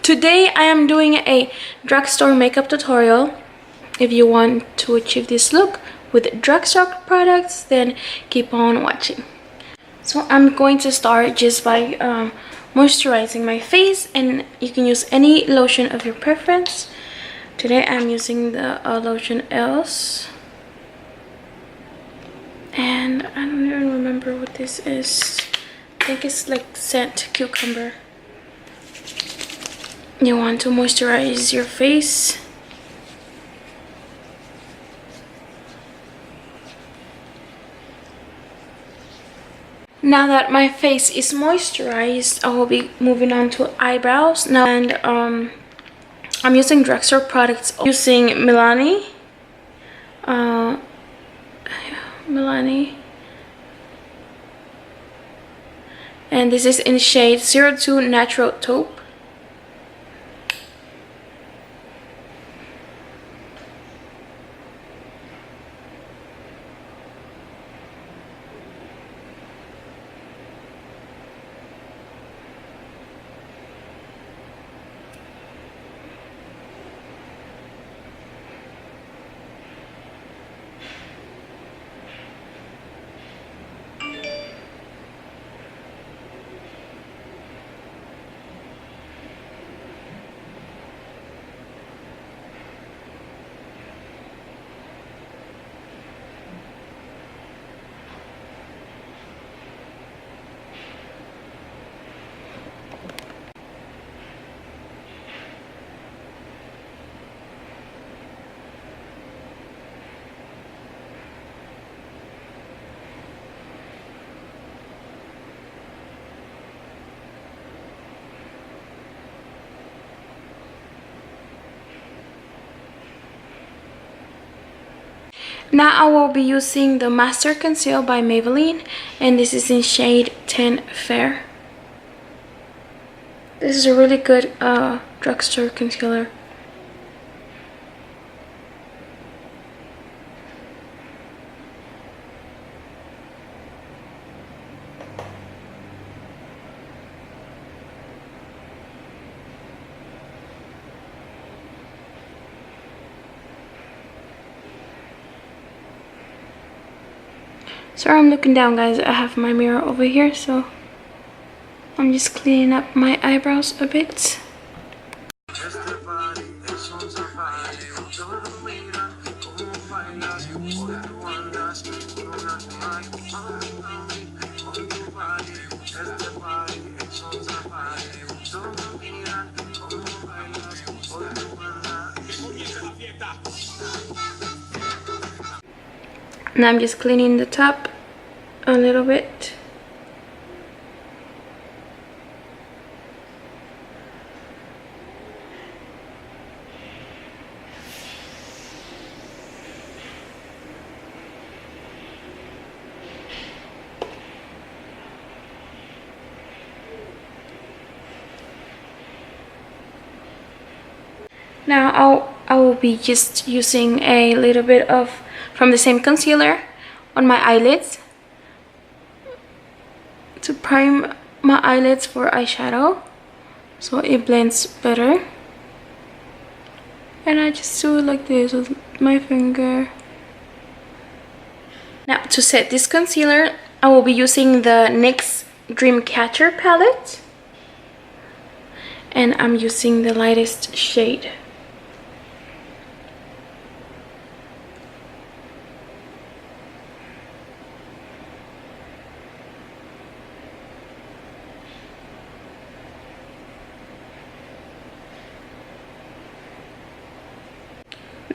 Today I am doing a drugstore makeup tutorial. If you want to achieve this look with drugstore products, then keep on watching. So I'm going to start just by moisturizing my face, and you can use any lotion of your preference. Today I'm using the lotion else, and I don't even remember what this is. I think it's like scent cucumber. You want to moisturize your face. Now that my face is moisturized, I will be moving on to eyebrows now, and I'm using drugstore products. Using Milani, and this is in shade 02 Natural Taupe. Now I will be using the Master Conceal by Maybelline, and this is in shade 10 Fair. This is a really good drugstore concealer. Sorry, I'm looking down, guys. I have my mirror over here, so I'm just cleaning up my eyebrows a bit. Now I'm just cleaning the top a little bit. Now I will be just using a little bit of from the same concealer on my eyelids to prime my eyelids for eyeshadow, so it blends better. And I just do it like this with my finger. Now to set this concealer, I will be using the NYX Dream Catcher Palette, and I'm using the lightest shade.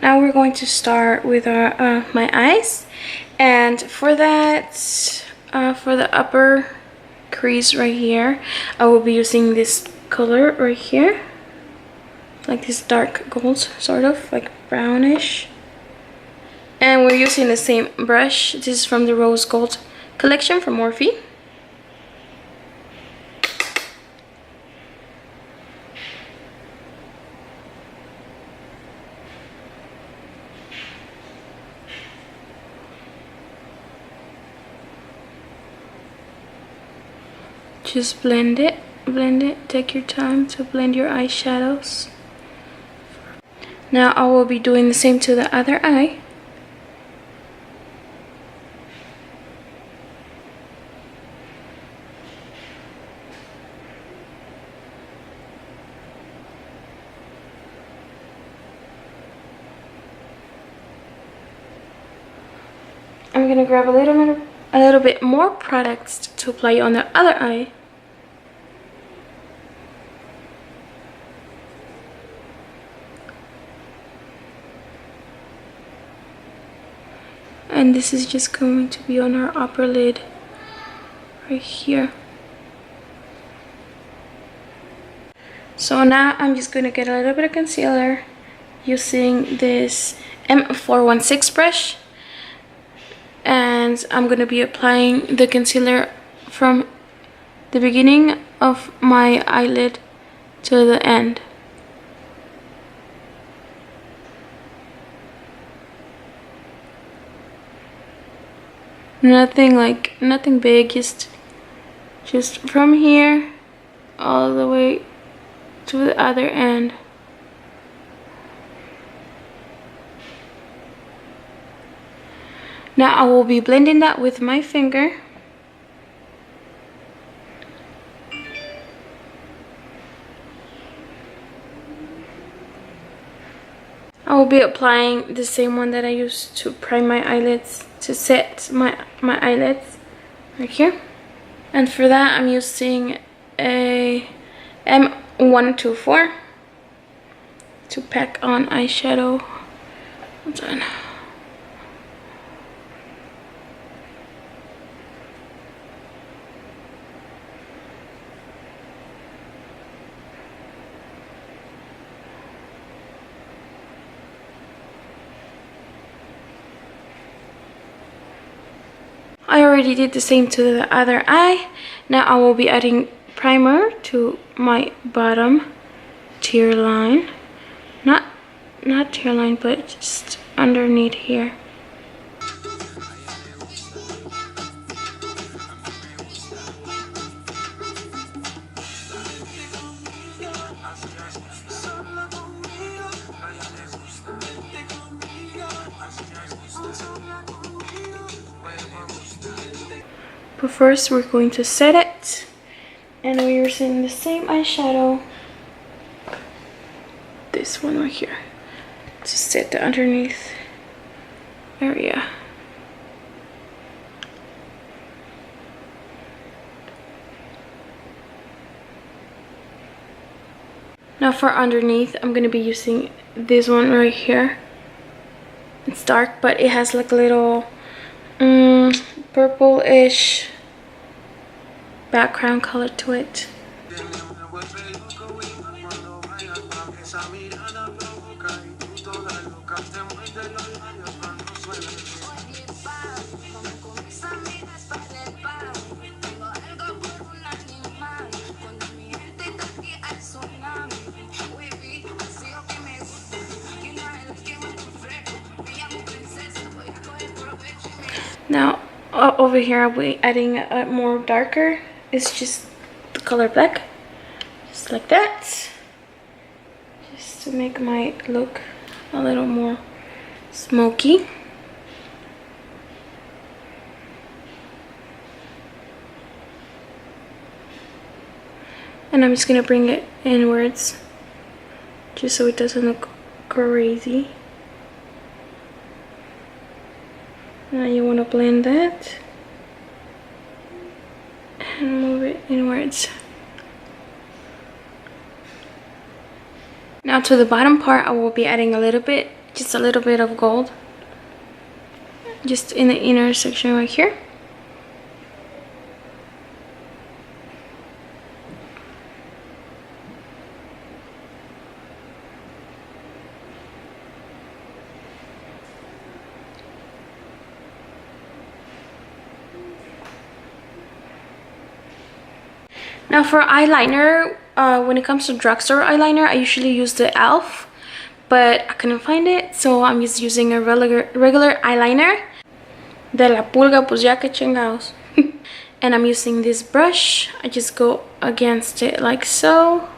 Now we're going to start with my eyes, and for that, for the upper crease right here, I will be using this color right here, like this dark gold, sort of like brownish. And we're using the same brush. This is from the Rose Gold collection from Morphe. Just blend it, take your time to blend your eyeshadows. Now I will be doing the same to the other eye. I'm gonna grab a little bit more products to apply on the other eye. And this is just going to be on our upper lid right here. So now I'm just going to get a little bit of concealer using this M416 brush, and I'm going to be applying the concealer from the beginning of my eyelid to the end. Nothing big, just from here all the way to the other end. Now I will be blending that with my finger. I will be applying the same one that I used to prime my eyelids, to set my eyelids right here. And for that I'm using a M124 to pack on eyeshadow. Hold on. I already did the same to the other eye. Now I will be adding primer to my bottom tear line. Not tear line, but just underneath here. But first we're going to set it, and we're using the same eyeshadow, this one right here, to set the underneath area. Now for underneath, I'm going to be using this one right here. It's dark, but it has like a little purple-ish background color to it. Now over here I'll be adding a more darker. It's just the color black, just like that, just to make my look a little more smoky. And I'm just gonna bring it inwards just so it doesn't look crazy. Now you want to blend that and move it inwards. Now to the bottom part I will be adding just a little bit of gold, just in the inner section right here. Now for eyeliner, when it comes to drugstore eyeliner, I usually use the e.l.f. but I couldn't find it, so I'm just using a regular eyeliner. De la pulga, pues ya que chingados. and I'm using this brush. I just go against it like so.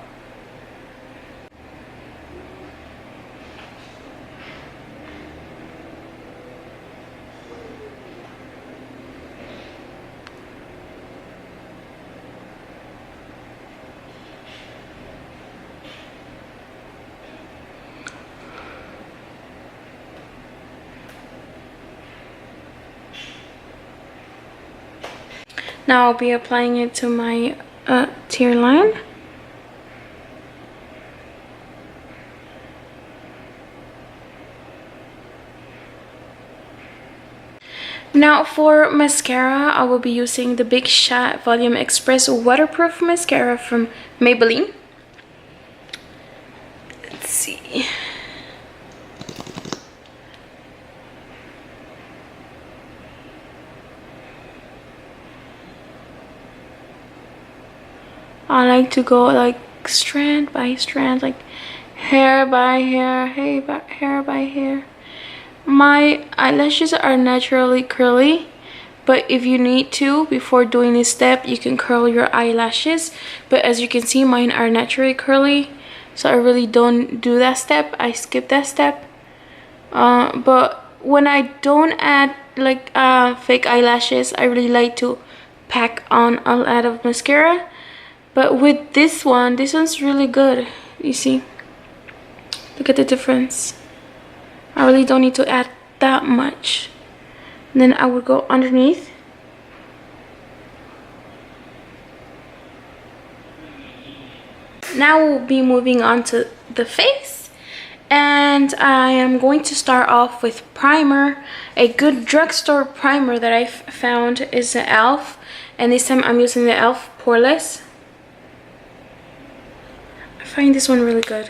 Now I'll be applying it to my tear line. Now for mascara, I will be using the Big Shot Volume Express Waterproof Mascara from Maybelline. Let's see. I like to go like strand by strand, like hair by hair, hair by hair. My eyelashes are naturally curly, but if you need to, before doing this step, you can curl your eyelashes. But as you can see, mine are naturally curly, so I really don't do that step. I skip that step. But when I don't add like fake eyelashes, I really like to pack on a lot of mascara. But with this one's really good. You see? Look at the difference. I really don't need to add that much. And then I would go underneath. Now we'll be moving on to the face. And I am going to start off with primer. A good drugstore primer that I found is the e.l.f. And this time I'm using the e.l.f. Poreless. I find this one really good.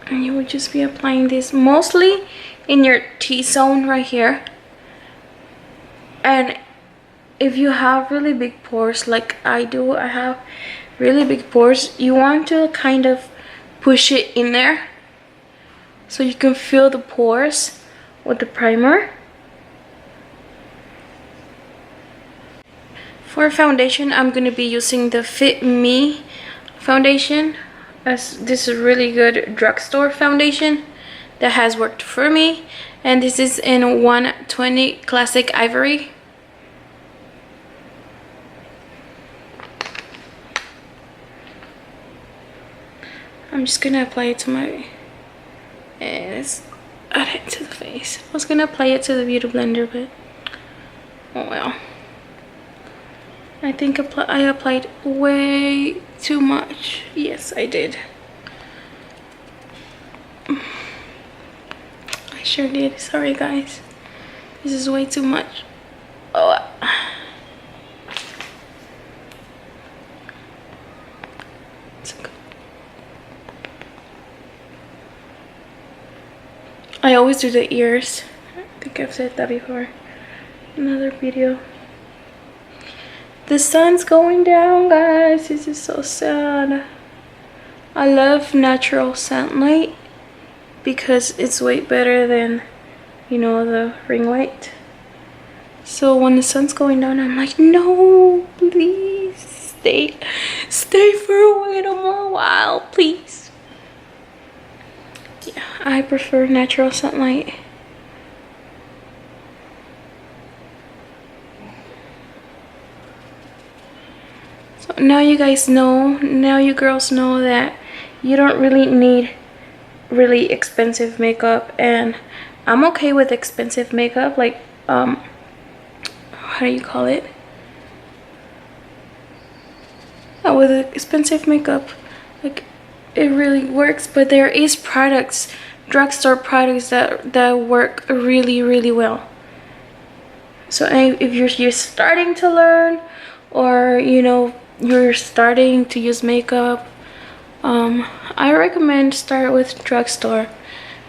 And you would just be applying this mostly in your T-zone right here. And if you have really big pores like I do, I have really big pores, you want to kind of push it in there so you can fill the pores with the primer. For foundation, I'm going to be using the Fit Me foundation, as this is really good drugstore foundation that has worked for me, and this is in 120 Classic Ivory. I'm just gonna apply it to my, let's add it to the face. I was gonna apply it to the beauty blender, but oh well. I think I applied way too much. Yes, I did. I sure did. Sorry, guys. This is way too much. Oh. I always do the ears. I think I've said that before. Another video. The sun's going down, guys. This is so sad. I love natural sunlight because it's way better than, you know, the ring light. So when the sun's going down, I'm like, no, please stay for a little more while, please. Yeah, I prefer natural sunlight. So now you guys know, now you girls know that you don't really need really expensive makeup, and I'm okay with expensive makeup, like how do you call it? With expensive makeup, like it really works, but there is products, drugstore products that work really well. So if you're starting to learn, or you know, you're starting to use makeup, I recommend start with drugstore.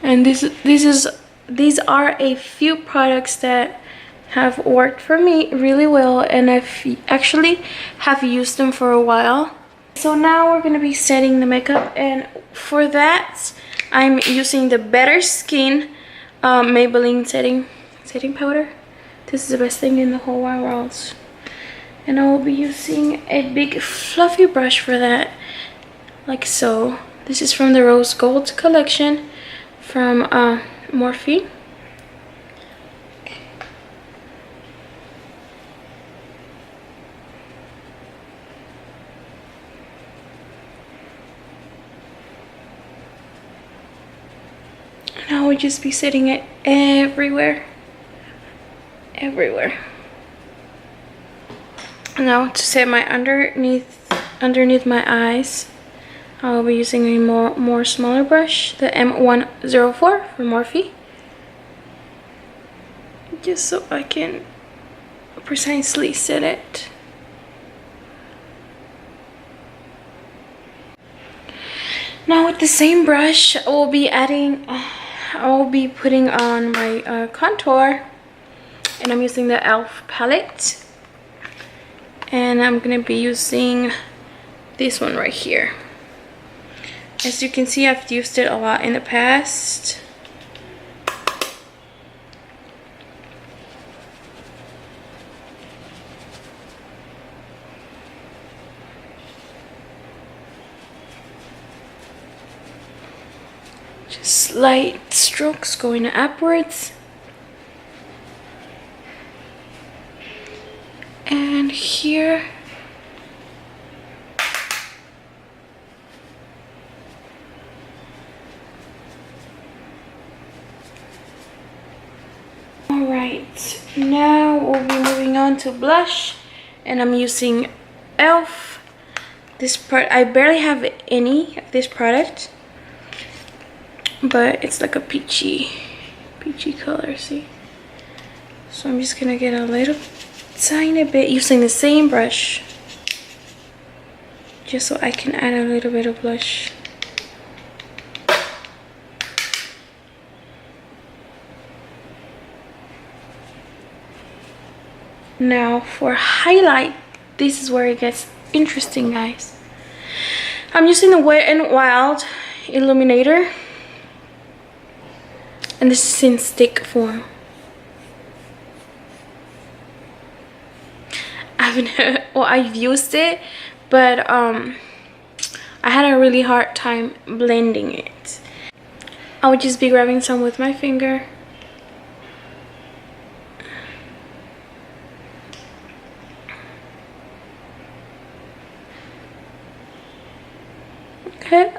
And these are a few products that have worked for me really well, and I've actually have used them for a while. So now we're gonna be setting the makeup, and for that I'm using the Better Skin Maybelline setting powder. This is the best thing in the whole wide world. And I will be using a big fluffy brush for that, like so. This is from the Rose Gold collection from Morphe. And I will just be setting it everywhere. Now to set my underneath my eyes, I'll be using a more smaller brush, the M104 from Morphe, just so I can precisely set it. Now with the same brush, I will be putting on my contour, and I'm using the e.l.f. palette, and I'm gonna be using this one right here. As you can see, I've used it a lot in the past. Just light strokes going upwards. And here. Alright, now we'll be moving on to blush, and I'm using e.l.f. This part, I barely have any of this product, but it's like a peachy color, see? So I'm just gonna get a little tiny bit using the same brush, just so I can add a little bit of blush. Now for highlight, this is where it gets interesting, guys. I'm using the Wet n Wild Illuminator, and this is in stick form. I've used it, but I had a really hard time blending it. I would just be grabbing some with my finger. Okay,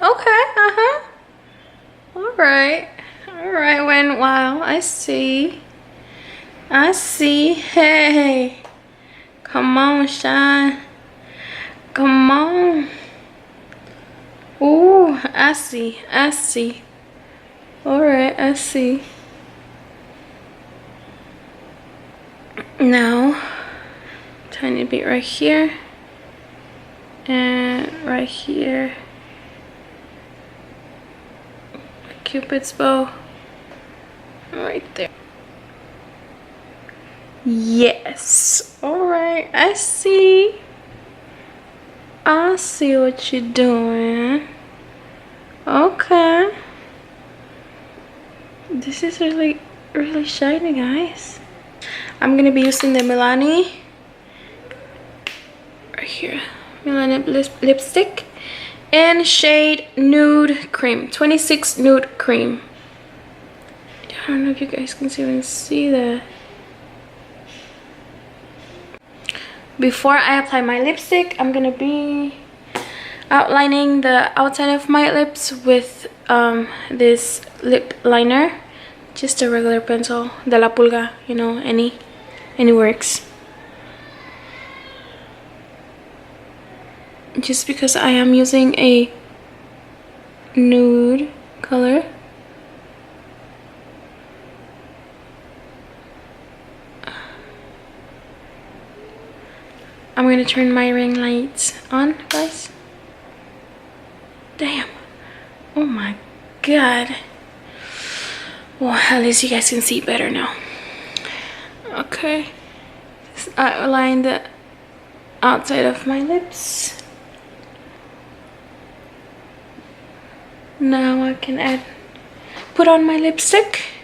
alright, Wet n Wild, I see, hey, come on, shine, come on. Ooh, I see, alright, I see. Now, tiny bit right here, and right here. Cupid's bow right there. Yes, all right, I see what you're doing. Okay, this is really shiny, guys. I'm gonna be using the Milani right here, Milani lipstick, and shade Nude Cream, 26 Nude Cream. I don't know if you guys can see that. Before I apply my lipstick, I'm gonna be outlining the outside of my lips with this lip liner, just a regular pencil, de la pulga, you know, any works. Just because I am using a nude color. I'm going to turn my ring lights on, guys. Damn. Oh my god. Well, at least you guys can see better now. Okay. Just outline the outside of my lips. Now I can add put on my lipstick.